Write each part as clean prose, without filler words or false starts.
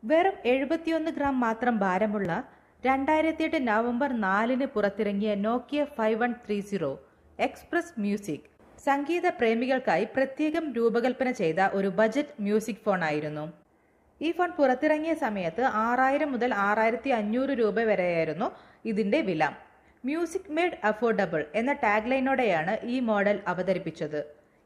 വെറും 71 ഗ്രാം മാത്രം ഭാരമുള്ള 2008 നവംബർ 4-ന് പുറത്തിറങ്ങിയ നോക്കിയ 5130 എക്സ്പ്രസ് മ്യൂസിക് സംഗീത പ്രേമികൾക്കായി പ്രത്യേകം രൂപകൽപ്പന ചെയ്ത ഒരു ബജറ്റ് മ്യൂസിക് ഫോൺ ആയിരുന്നു. ഈ ഫോൺ പുറത്തിറങ്ങിയ സമയത്ത് 6000 മുതൽ 6500 രൂപ വരെയായിരുന്നു ഇതിന്റെ വില. മ്യൂസിക് മെയ്ഡ് അഫോർഡബിൾ എന്ന ടാഗ് ലൈനോടെയാണ് ഈ മോഡൽ അവതരിപ്പിച്ചത്.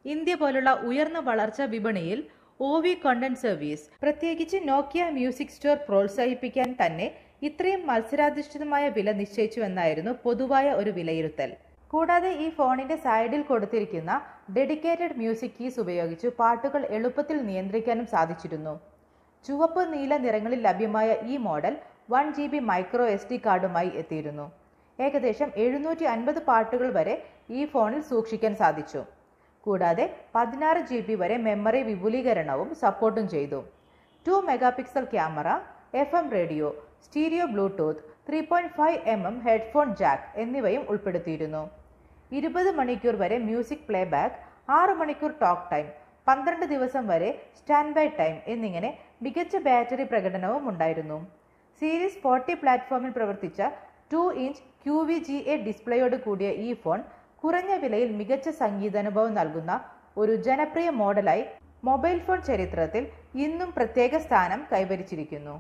ഇന്ത്യ പോലുള്ള ഉയർന്ന വളർച്ച വിപണിയിൽ OV കോണ്ടന്റ് സർവീസ്, പ്രത്യേകിച്ച് നോക്കിയ മ്യൂസിക് സ്റ്റോർ പ്രോത്സാഹിപ്പിക്കാൻ തന്നെ ഇത്രയും മത്സരാധിഷ്ഠിതമായ വില നിശ്ചയിച്ചുവെന്നായിരുന്നു പൊതുവായ ഒരു വിലയിരുത്തൽ. കൂടാതെ ഈ ഫോണിന്റെ സൈഡിൽ കൊടുത്തിരിക്കുന്ന ഡെഡിക്കേറ്റഡ് മ്യൂസിക് കീസ് ഉപയോഗിച്ച് പാട്ടുകൾ എളുപ്പത്തിൽ നിയന്ത്രിക്കാനും സാധിച്ചിരുന്നു. ചുവപ്പ്, നീല നിറങ്ങളിൽ ലഭ്യമായ ഈ മോഡൽ 1GB മൈക്രോ SD കാർഡുമായി എത്തിയിരുന്നു. ഏകദേശം 750 പാട്ടുകൾ വരെ ഈ ഫോണിൽ സൂക്ഷിക്കാൻ സാധിച്ചു. കൂടാതെ 16GB വരെ മെമ്മറി വിപുലീകരണവും സപ്പോർട്ടും ചെയ്തു. 2 megapixel camera, FM radio, stereo Bluetooth, 3.5mm headphone Jack എന്നിവയും ഉൾപ്പെടുത്തിയിരുന്നു. 20 മണിക്കൂർ വരെ മ്യൂസിക് പ്ലേബാക്ക്, 6 മണിക്കൂർ ടോക്ക് ടൈം, 12 ദിവസം വരെ സ്റ്റാൻഡ് ബൈ ടൈം എന്നിങ്ങനെ മികച്ച ബാറ്ററി പ്രകടനവും ഉണ്ടായിരുന്നു. സീരീസ് 40 പ്ലാറ്റ്ഫോമിൽ പ്രവർത്തിച്ച 2-ഇഞ്ച് QVGA ഡിസ്പ്ലേയോട് കൂടിയ ഈ ഫോൺ കുറഞ്ഞ വിലയിൽ മികച്ച സംഗീതാനുഭവം നൽകുന്ന ഒരു ജനപ്രിയ മോഡലായി മൊബൈൽ ഫോൺ ചരിത്രത്തിൽ ഇന്നും പ്രത്യേക സ്ഥാനം കൈവരിച്ചിരിക്കുന്നു.